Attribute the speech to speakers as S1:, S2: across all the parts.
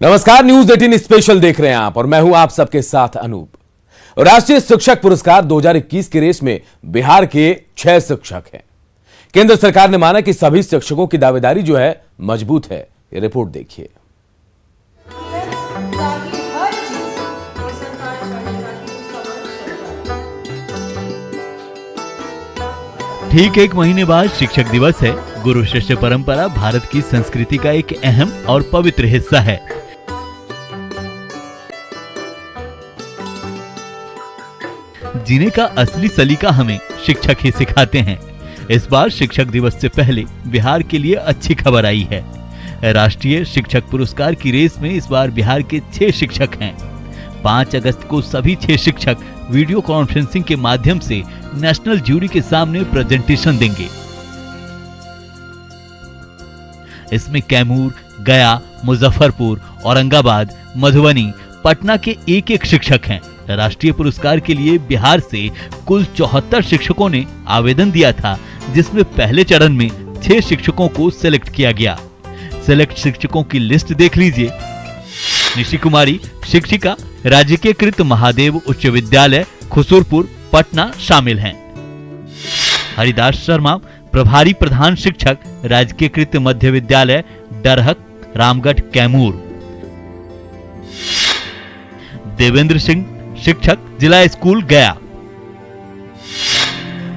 S1: नमस्कार, news 18 special देख रहे हैं आप और मैं हूं आप सबके साथ अनूप। राष्ट्रीय शिक्षक पुरस्कार 2021 की रेस में बिहार के 6 शिक्षक हैं। केंद्र सरकार ने माना कि सभी शिक्षकों की दावेदारी जो है मजबूत है। ये रिपोर्ट देखिए।
S2: ठीक एक महीने बाद शिक्षक दिवस है। गुरु शिष्य परंपरा भारत की संस्कृति का एक अहम और पवित्र हिस्सा है। जीने का असली सलीका हमें शिक्षक ही सिखाते हैं। इस बार शिक्षक दिवस से पहले बिहार के लिए अच्छी खबर आई है। राष्ट्रीय शिक्षक पुरस्कार की रेस में इस बार बिहार के 6 शिक्षक हैं। 5 अगस्त को सभी 6 शिक्षक वीडियो कॉन्फ्रेंसिंग के माध्यम से नेशनल जूरी के सामने प्रेजेंटेशन देंगे। इसमें कैमूर, गया, मुजफ्फरपुर, औरंगाबाद, मधुबनी, पटना के एक शिक्षक हैं। राष्ट्रीय पुरस्कार के लिए बिहार से कुल 74 शिक्षकों ने आवेदन दिया था, जिसमें पहले चरण में 6 शिक्षकों को सिलेक्ट किया गया। सिलेक्ट शिक्षकों की लिस्ट देख लीजिए। निशि कुमारी शिक्षिका, राजकीयकृत महादेव उच्च विद्यालय खुसुरपुर, पटना शामिल हैं। हरिदास शर्मा प्रभारी प्रधान शिक्षक, राजकीयकृत मध्य विद्यालय डरहक, रामगढ़, कैमूर। देवेंद्र सिंह शिक्षक, जिला स्कूल गया।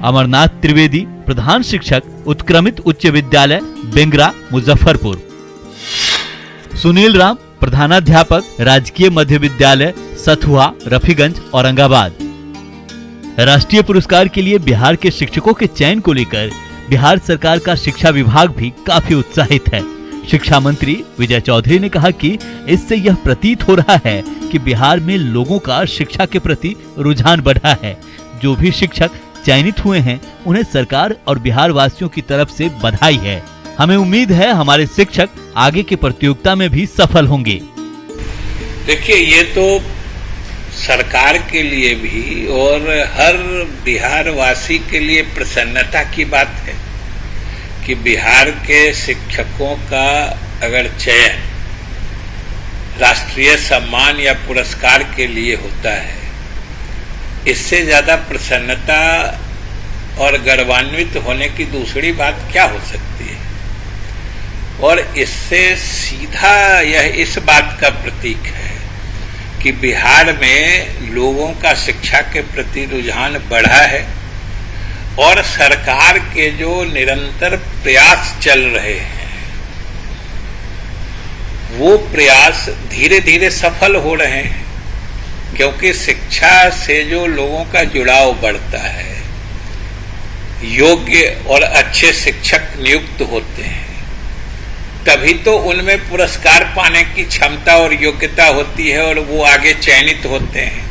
S2: अमरनाथ त्रिवेदी प्रधान शिक्षक, उत्क्रमित उच्च विद्यालय बेंगरा, मुजफ्फरपुर। सुनील राम प्रधानाध्यापक, राजकीय मध्य विद्यालय सथुआ, रफीगंज, औरंगाबाद। राष्ट्रीय पुरस्कार के लिए बिहार के शिक्षकों के चयन को लेकर बिहार सरकार का शिक्षा विभाग भी काफी उत्साहित है। शिक्षा मंत्री विजय चौधरी ने कहा कि इससे यह प्रतीत हो रहा है कि बिहार में लोगों का शिक्षा के प्रति रुझान बढ़ा है। जो भी शिक्षक चयनित हुए हैं उन्हें सरकार और बिहार वासियों की तरफ से बधाई है। हमें उम्मीद है हमारे शिक्षक आगे की प्रतियोगिता में भी सफल होंगे।
S3: देखिए, ये तो सरकार के लिए भी और हर बिहार वासी के लिए प्रसन्नता की बात है कि बिहार के शिक्षकों का अगर चयन राष्ट्रीय सम्मान या पुरस्कार के लिए होता है, इससे ज्यादा प्रसन्नता और गर्वान्वित होने की दूसरी बात क्या हो सकती है। और इससे सीधा यह इस बात का प्रतीक है कि बिहार में लोगों का शिक्षा के प्रति रुझान बढ़ा है और सरकार के जो निरंतर प्रयास चल रहे हैं वो प्रयास धीरे धीरे सफल हो रहे हैं, क्योंकि शिक्षा से जो लोगों का जुड़ाव बढ़ता है, योग्य और अच्छे शिक्षक नियुक्त होते हैं, तभी तो उनमें पुरस्कार पाने की क्षमता और योग्यता होती है और वो आगे चयनित होते हैं।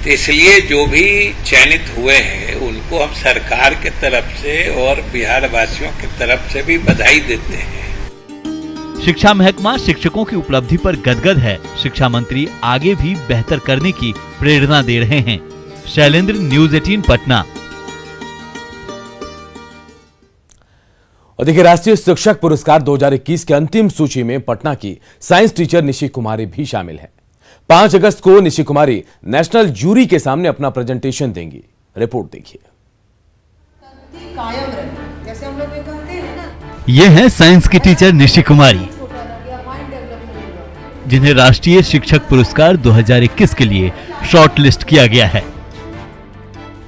S3: तो इसलिए जो भी चयनित हुए हैं उनको हम सरकार के तरफ से और बिहार वासियों की तरफ से भी बधाई देते हैं।
S2: शिक्षा महकमा शिक्षकों की उपलब्धि पर गदगद है। शिक्षा मंत्री आगे भी बेहतर करने की प्रेरणा दे रहे हैं। शैलेंद्र, न्यूज 18 पटना।
S1: और देखिए, राष्ट्रीय शिक्षक पुरस्कार 2021 की अंतिम सूची में पटना की साइंस टीचर निशि कुमारी भी शामिल है। 5 अगस्त को निशि कुमारी नेशनल जूरी के सामने अपना प्रेजेंटेशन देंगी। रिपोर्ट देखिए।
S4: जैसे हम लोग कहते हैं ना,
S2: ये है साइंस की टीचर निशि कुमारी, जिन्हें राष्ट्रीय शिक्षक पुरस्कार 2021 के लिए शॉर्ट लिस्ट किया गया है।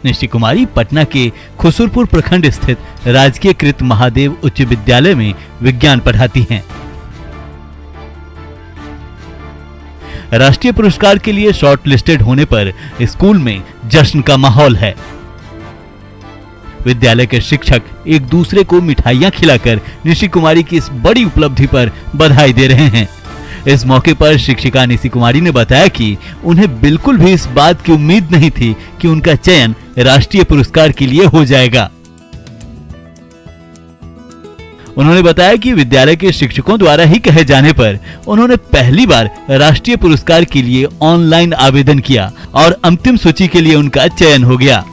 S2: निशि कुमारी पटना के खुसुरपुर प्रखंड स्थित राजकीयकृत महादेव उच्च विद्यालय में विज्ञान पढ़ाती हैं। राष्ट्रीय पुरस्कार के लिए शॉर्ट लिस्टेड होने पर स्कूल में जश्न का माहौल है। विद्यालय के शिक्षक एक दूसरे को मिठाइयां खिलाकर निशि कुमारी की इस बड़ी उपलब्धि पर बधाई दे रहे हैं। इस मौके पर शिक्षिका निशि कुमारी ने बताया कि उन्हें बिल्कुल भी इस बात की उम्मीद नहीं थी कि उनका चयन राष्ट्रीय पुरस्कार के लिए हो जाएगा। उन्होंने बताया कि विद्यालय के शिक्षकों द्वारा ही कहे जाने पर उन्होंने पहली बार राष्ट्रीय पुरस्कार के लिए ऑनलाइन आवेदन किया और अंतिम सूची के लिए उनका चयन हो गया।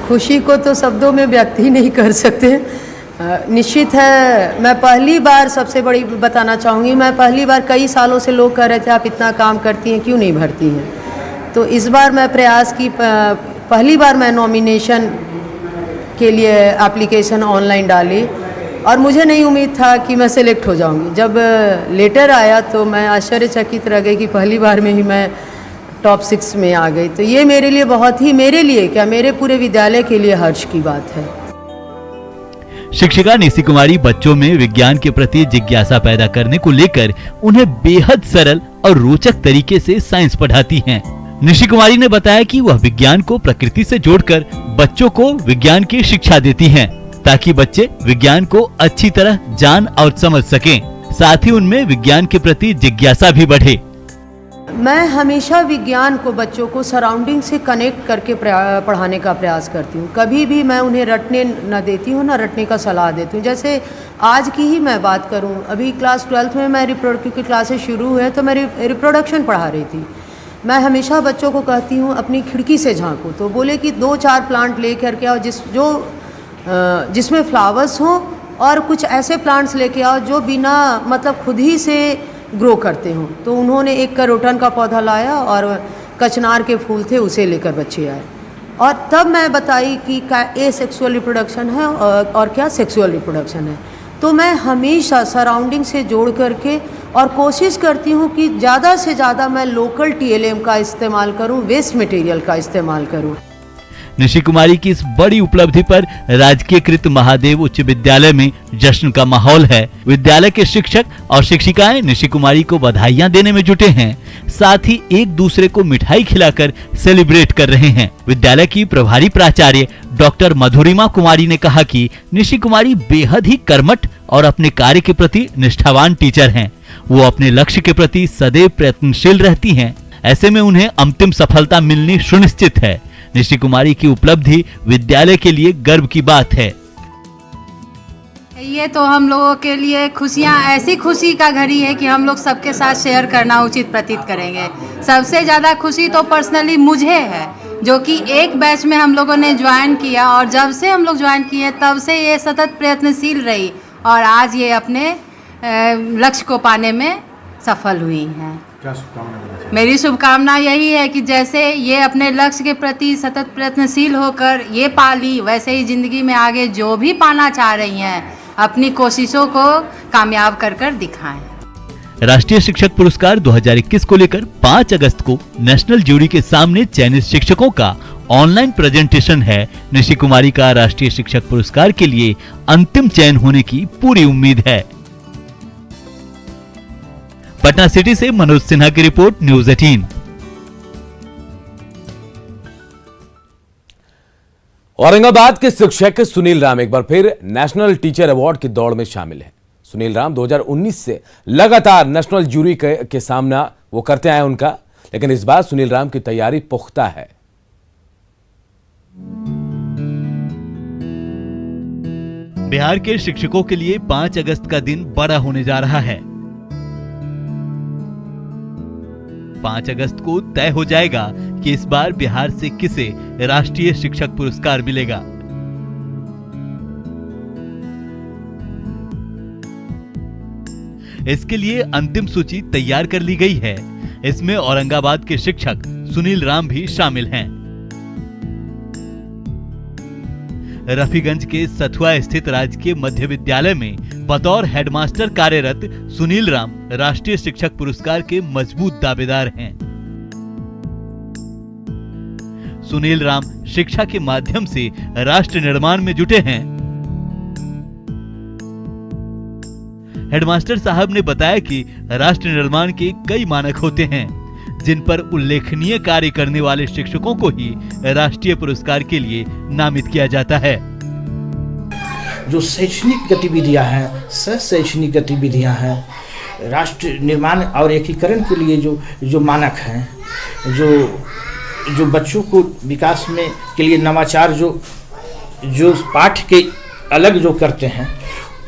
S4: खुशी को तो शब्दों में व्यक्त ही नहीं कर सकते। निश्चित है, मैं पहली बार सबसे बड़ी बताना चाहूँगी, मैं पहली बार, कई सालों से लोग कह रहे थे आप इतना काम करती हैं क्यों नहीं भरती हैं, तो इस बार मैं प्रयास की, पहली बार मैं नॉमिनेशन के लिए एप्लीकेशन ऑनलाइन डाली और मुझे नहीं उम्मीद था कि मैं सेलेक्ट हो जाऊंगी। जब लेटर आया तो मैं आश्चर्यचकित रह गई कि पहली बार में ही मैं टॉप 6 में आ गई। तो ये मेरे लिए बहुत ही, मेरे लिए क्या, मेरे पूरे विद्यालय के लिए हर्ष की बात है।
S2: शिक्षिका निशी कुमारी बच्चों में विज्ञान के प्रति जिज्ञासा पैदा करने को लेकर उन्हें बेहद सरल और रोचक तरीके से साइंस पढ़ाती हैं। निशी कुमारी ने बताया कि वह विज्ञान को प्रकृति से जोड़कर बच्चों को विज्ञान की शिक्षा देती हैं, ताकि बच्चे विज्ञान को अच्छी तरह जान और समझ सकें, साथ ही उनमें विज्ञान के प्रति जिज्ञासा भी बढ़े।
S4: मैं हमेशा विज्ञान को बच्चों को सराउंडिंग से कनेक्ट करके पढ़ाने का प्रयास करती हूँ। कभी भी मैं उन्हें रटने न देती हूँ, न रटने का सलाह देती हूँ। जैसे आज की ही मैं बात करूँ, अभी क्लास 12th में मैं क्योंकि क्लासेस शुरू हुए तो मैं रिप्रोडक्शन पढ़ा रही थी। मैं हमेशा बच्चों को कहती हूँ अपनी खिड़की से झांको, तो बोले कि 2-4 प्लांट ले करके आओ जिसमें फ्लावर्स हों, और कुछ ऐसे प्लांट्स लेके आओ जो बिना मतलब खुद ही से ग्रो करते हों। तो उन्होंने एक करोटन का पौधा लाया और कचनार के फूल थे, उसे लेकर बच्चे आए, और तब मैं बताई कि क्या एसेक्सुअल रिप्रोडक्शन है और क्या सेक्सुअल रिप्रोडक्शन है। तो मैं हमेशा सराउंडिंग से जोड़ करके और कोशिश करती हूँ कि ज़्यादा से ज़्यादा मैं लोकल TLM का इस्तेमाल करूँ, वेस्ट मटेरियल का इस्तेमाल करूँ।
S2: निशी कुमारी की इस बड़ी उपलब्धि पर राजकीय कृत महादेव उच्च विद्यालय में जश्न का माहौल है। विद्यालय के शिक्षक और शिक्षिकाएं निशी कुमारी को बधाइयां देने में जुटे हैं, साथ ही एक दूसरे को मिठाई खिलाकर सेलिब्रेट कर रहे हैं। विद्यालय की प्रभारी प्राचार्य डॉक्टर मधुरिमा कुमारी ने कहा कि निशी कुमारी बेहद ही कर्मठ और अपने कार्य के प्रति निष्ठावान टीचर हैं। वो अपने लक्ष्य के प्रति सदैव प्रयत्नशील रहती हैं। ऐसे में उन्हें अंतिम सफलता मिलनी सुनिश्चित है। निशी कुमारी की उपलब्धि विद्यालय के लिए गर्व की बात है।
S5: ये तो हम लोगों के लिए खुशियाँ, ऐसी खुशी का घड़ी है कि हम लोग सबके साथ शेयर करना उचित प्रतीत करेंगे। सबसे ज़्यादा खुशी तो पर्सनली मुझे है, जो कि एक बैच में हम लोगों ने ज्वाइन किया, और जब से हम लोग ज्वाइन किए तब से ये सतत प्रयत्नशील रही और आज ये अपने लक्ष्य को पाने में सफल हुई हैं। मेरी शुभकामना यही है कि जैसे ये अपने लक्ष्य के प्रति सतत प्रयत्नशील होकर ये पाली, वैसे ही जिंदगी में आगे जो भी पाना चाह रही हैं अपनी कोशिशों को कामयाब कर कर दिखाएं।
S2: राष्ट्रीय शिक्षक पुरस्कार 2021 को लेकर 5 अगस्त को नेशनल जूरी के सामने चयनित शिक्षकों का ऑनलाइन प्रेजेंटेशन है। निशी कुमारी का राष्ट्रीय शिक्षक पुरस्कार के लिए अंतिम चयन होने की पूरी उम्मीद है। पटना सिटी से मनोज सिन्हा की रिपोर्ट, न्यूज़ 18।
S1: औरंगाबाद के शिक्षक सुनील राम एक बार फिर नेशनल टीचर अवार्ड की दौड़ में शामिल हैं। सुनील राम 2019 से लगातार नेशनल जूरी के सामना वो करते आए उनका, लेकिन इस बार सुनील राम की तैयारी पुख्ता है।
S2: बिहार के शिक्षकों के लिए 5 अगस्त का दिन बड़ा होने जा रहा है। 5 अगस्त को तय हो जाएगा कि इस बार बिहार से किसे राष्ट्रीय शिक्षक पुरस्कार मिलेगा। इसके लिए अंतिम सूची तैयार कर ली गई है। इसमें औरंगाबाद के शिक्षक सुनील राम भी शामिल हैं। रफीगंज के सथुआ स्थित राजकीय मध्य विद्यालय में बतौर हेडमास्टर कार्यरत सुनील राम राष्ट्रीय शिक्षक पुरस्कार के मजबूत दावेदार हैं। सुनील राम शिक्षा के माध्यम से राष्ट्र निर्माण में जुटे हैं। हेडमास्टर साहब ने बताया कि राष्ट्र निर्माण के कई मानक होते हैं, जिन पर उल्लेखनीय कार्य करने वाले शिक्षकों को ही राष्ट्रीय पुरस्कार के लिए नामित किया जाता है।
S6: जो शैक्षणिक गतिविधियां हैं, शैक्षणिक गतिविधियां हैं, राष्ट्र निर्माण और एकीकरण के लिए जो मानक हैं, जो बच्चों को विकास में के लिए नवाचार जो पाठ के अलग जो करते हैं,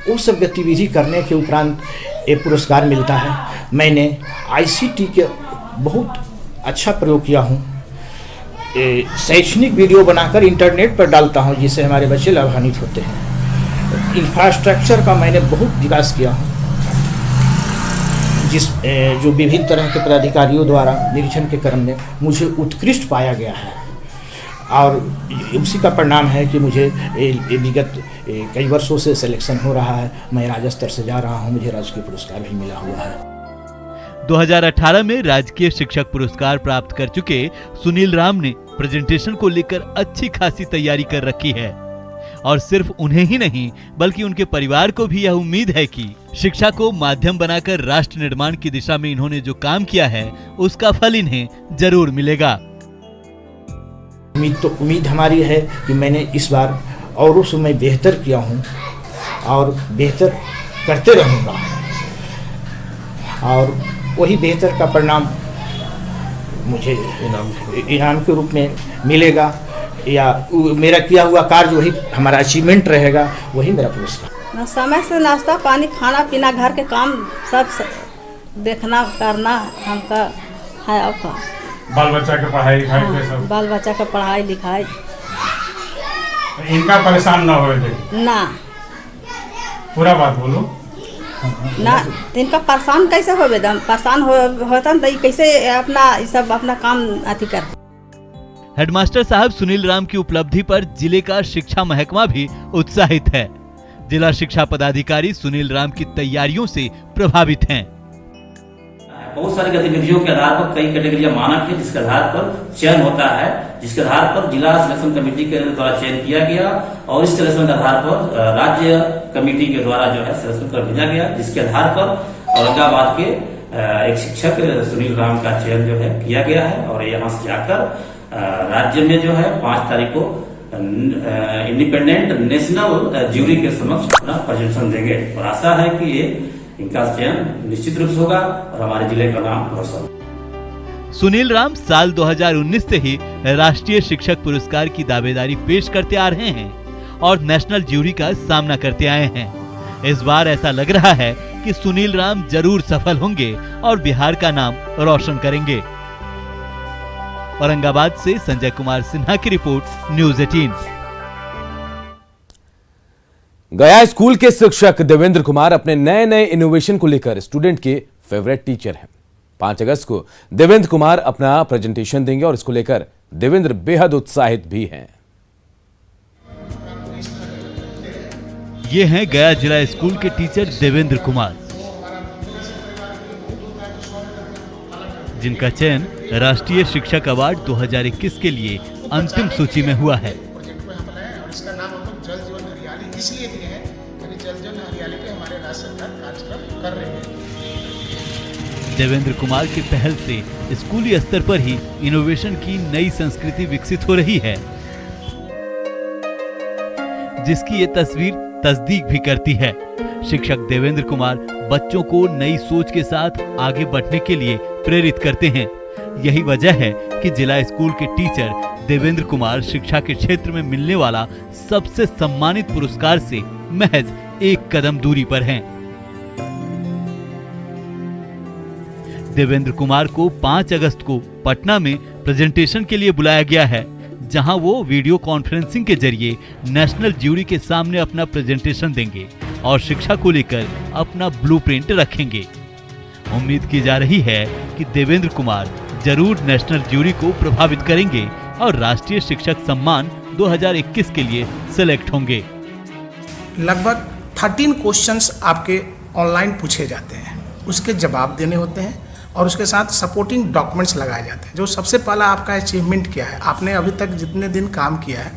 S6: वो सब गतिविधि करने के उपरांत ये पुरस्कार मिलता है। मैंने ICT के बहुत अच्छा प्रयोग किया हूँ। शैक्षणिक वीडियो बनाकर इंटरनेट पर डालता हूँ, जिससे हमारे बच्चे लाभान्वित होते हैं। इंफ्रास्ट्रक्चर का मैंने बहुत विकास किया हूँ, जो विभिन्न तरह के पदाधिकारियों द्वारा निरीक्षण के क्रम में मुझे उत्कृष्ट पाया गया है, और उसी का परिणाम है कि मुझे विगत कई वर्षों से सिलेक्शन हो रहा है। मैं राज्य स्तर से जा रहा हूँ, मुझे राजकीय पुरस्कार भी मिला हुआ है।
S2: 2018 में राजकीय शिक्षक पुरस्कार प्राप्त कर चुके सुनील राम ने प्रेजेंटेशन को लेकर अच्छी खासी तैयारी कर रखी है, और सिर्फ उन्हें ही नहीं बल्कि उनके परिवार को भी यह उम्मीद है कि शिक्षा को माध्यम बनाकर राष्ट्र निर्माण की दिशा में इन्होंने जो काम किया है उसका फल इन्हें जरूर मिलेगा।
S6: उम्मीद हमारी है कि मैंने इस बार औरों से मैं बेहतर किया हूँ और बेहतर करते रहूँगा, और वही बेहतर का परिणाम मुझे इनाम के रूप में मिलेगा, या मेरा किया हुआ कार्य वही हमारा अचीवमेंट रहेगा, वही मेरा पुरस्कार।
S7: समय से नाश्ता पानी खाना पीना घर के काम सब देखना करना हमका है। और का
S8: बाल बच्चा के पढ़ाई लिखाई के सब,
S7: बाल बच्चा का पढ़ाई लिखाई
S8: इनका परेशान ना हो
S7: ना,
S8: पूरा बात बोलो
S7: ना। इनका परेशान कैसे हो बेदम परेशान होता तो कैसे अपना सब अपना काम अति करते।
S2: हेडमास्टर साहब सुनील राम की उपलब्धि पर जिले का शिक्षा महकमा भी उत्साहित है। जिला शिक्षा पदाधिकारी सुनील राम की तैयारियों से प्रभावित हैं।
S9: बहुत सारी गतिविधियों के आधार पर कई कैटेगरियां मानक है, जिसके आधार पर चयन होता है, जिसके आधार पर जिला सिलेक्शन कमेटी के द्वारा चयन किया गया, और इस सिलेक्शन के आधार पर राज्य कमेटी के द्वारा जो है सिलेक्शन कर भेजा गया, जिसके आधार पर औरंगाबाद के एक शिक्षक सुनील राम का चयन जो है किया गया है, और यहाँ से जाकर राज्य में जो है 5 तारीख को इंडिपेंडेंट नेशनल ज्यूरी के समक्ष अपना प्रेजेंटेशन देंगे, और आशा है कि ये इनका चयन निश्चित रूप से होगा और हमारे जिले का नाम रोशन।
S2: सुनील राम साल 2019 से ही राष्ट्रीय शिक्षक पुरस्कार की दावेदारी पेश करते आ रहे हैं और नेशनल ज्यूरी का सामना करते आए हैं। इस बार ऐसा लग रहा है कि सुनील राम जरूर सफल होंगे और बिहार का नाम रोशन करेंगे। औरंगाबाद से संजय कुमार सिन्हा की रिपोर्ट, न्यूज़ 18।
S1: गया स्कूल के शिक्षक देवेंद्र कुमार अपने नए नए इनोवेशन को लेकर स्टूडेंट के फेवरेट टीचर हैं। 5 अगस्त को देवेंद्र कुमार अपना प्रेजेंटेशन देंगे और इसको लेकर देवेंद्र बेहद उत्साहित भी हैं।
S2: ये हैं गया जिला स्कूल के टीचर देवेंद्र कुमार, जिनका चयन राष्ट्रीय शिक्षक अवार्ड 2021 के लिए अंतिम सूची में हुआ है।
S10: इसका नाम हम लोग जल जीवन हरियाली इसलिए दिए हैं क्योंकि जल जीवन हरियाली पे हमारे राज्य सरकार कार्यक्रम कर रही है।
S2: देवेंद्र कुमार की पहल से स्कूली स्तर पर ही इनोवेशन की नई संस्कृति विकसित हो रही है, जिसकी ये तस्वीर तस्दीक भी करती है। शिक्षक देवेंद्र कुमार बच्चों को नई सोच के साथ आगे बढ़ने के लिए प्रेरित करते हैं। यही वजह है कि जिला स्कूल के टीचर देवेंद्र कुमार शिक्षा के क्षेत्र में मिलने वाला सबसे सम्मानित पुरस्कार से महज 1 कदम दूरी पर हैं। देवेंद्र कुमार को 5 अगस्त को पटना में प्रेजेंटेशन के लिए बुलाया गया है, जहां वो वीडियो कॉन्फ्रेंसिंग के जरिए नेशनल ज्यूरी के सामने अपना प्रेजेंटेशन देंगे और शिक्षा को लेकर अपना ब्लूप्रिंट रखेंगे। उम्मीद की जा रही है कि देवेंद्र कुमार जरूर नेशनल ज्यूरी को प्रभावित करेंगे और राष्ट्रीय शिक्षक सम्मान 2021 के लिए सिलेक्ट होंगे।
S10: लगभग 13 क्वेश्चंस आपके ऑनलाइन पूछे जाते हैं, उसके जवाब देने होते हैं और उसके साथ सपोर्टिंग डॉक्यूमेंट्स लगाए जाते हैं। जो सबसे पहला आपका अचीवमेंट क्या है, आपने अभी तक जितने दिन काम किया है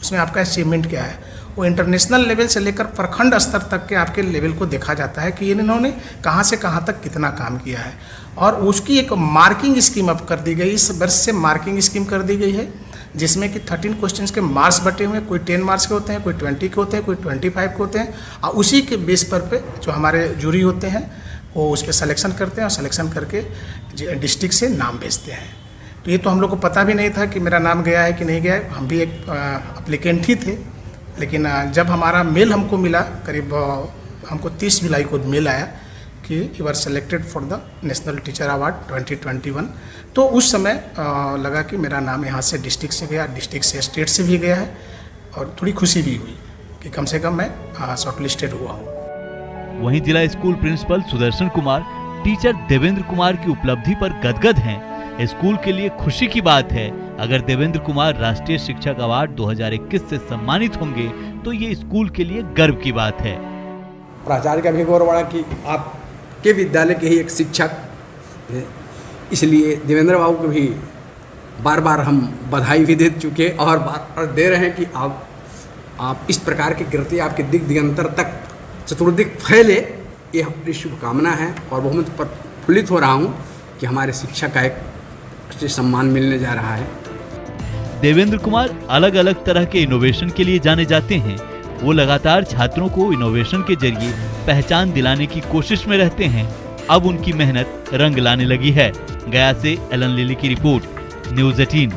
S10: उसमें आपका अचीवमेंट क्या है, वो इंटरनेशनल लेवल से लेकर प्रखंड स्तर तक के आपके लेवल को देखा जाता है कि इन्होंने कहाँ से कहाँ तक कितना काम किया है, और उसकी एक मार्किंग स्कीम अब कर दी गई। इस वर्ष से मार्किंग स्कीम कर दी गई है, जिसमें कि 13 क्वेश्चंस के मार्क्स बटे हुए हैं। कोई 10 मार्क्स के होते हैं, कोई 20 के होते हैं, कोई 25 के होते हैं, और उसी के बेस पर पे जो हमारे जूरी होते हैं वो उस पर सिलेक्शन करते हैं और सिलेक्शन करके डिस्ट्रिक्ट से नाम भेजते हैं। तो ये तो हम लोग को पता भी नहीं था कि मेरा नाम गया है कि नहीं गया है, हम भी एक अप्लीकेंट ही थे। लेकिन जब हमारा मेल हमको मिला, करीब हमको 30 जुलाई को मेल आया कि you are selected for the national teacher award 2021, तो उस समय लगा कि मेरा नाम यहाँ से डिस्ट्रिक्ट से गया, डिस्ट्रिक्ट से स्टेट से भी गया है, और थोड़ी खुशी भी हुई कि कम से कम मैं शॉर्टलिस्टेड हुआ हूँ।
S2: वहीं जिला school principal Sudarshan Kumar teacher Devendra Kumar की उपलब्धि पर गदगद हैं। स्कूल के लिए खुशी की बात है। अगर देवेंद्र कुमार राष्ट्रीय शिक्षक अवार्ड 2021 से सम्मानित होंगे तो ये स्कूल के लिए गर्व की बात है।
S11: प्राचार्य का भी गौरव बढ़ा कि आपके विद्यालय के ही एक शिक्षक है, इसलिए देवेंद्र बाबू को भी बार बार हम बधाई भी दे चुके और बार दे रहे हैं कि आप इस प्रकार की कृति आपके दिग दिगंतर तक चतुर्दिक फैले, ये हमारी शुभकामना है। और बहुत प्रफुल्लित हो रहा हूँ कि हमारे शिक्षक का एक सम्मान मिलने जा रहा है।
S2: देवेंद्र कुमार अलग अलग तरह के इनोवेशन के लिए जाने जाते हैं। वो लगातार छात्रों को इनोवेशन के जरिए पहचान दिलाने की कोशिश में रहते हैं। अब उनकी मेहनत रंग लाने लगी है। गया से एलन लिली की रिपोर्ट, न्यूज़ 18।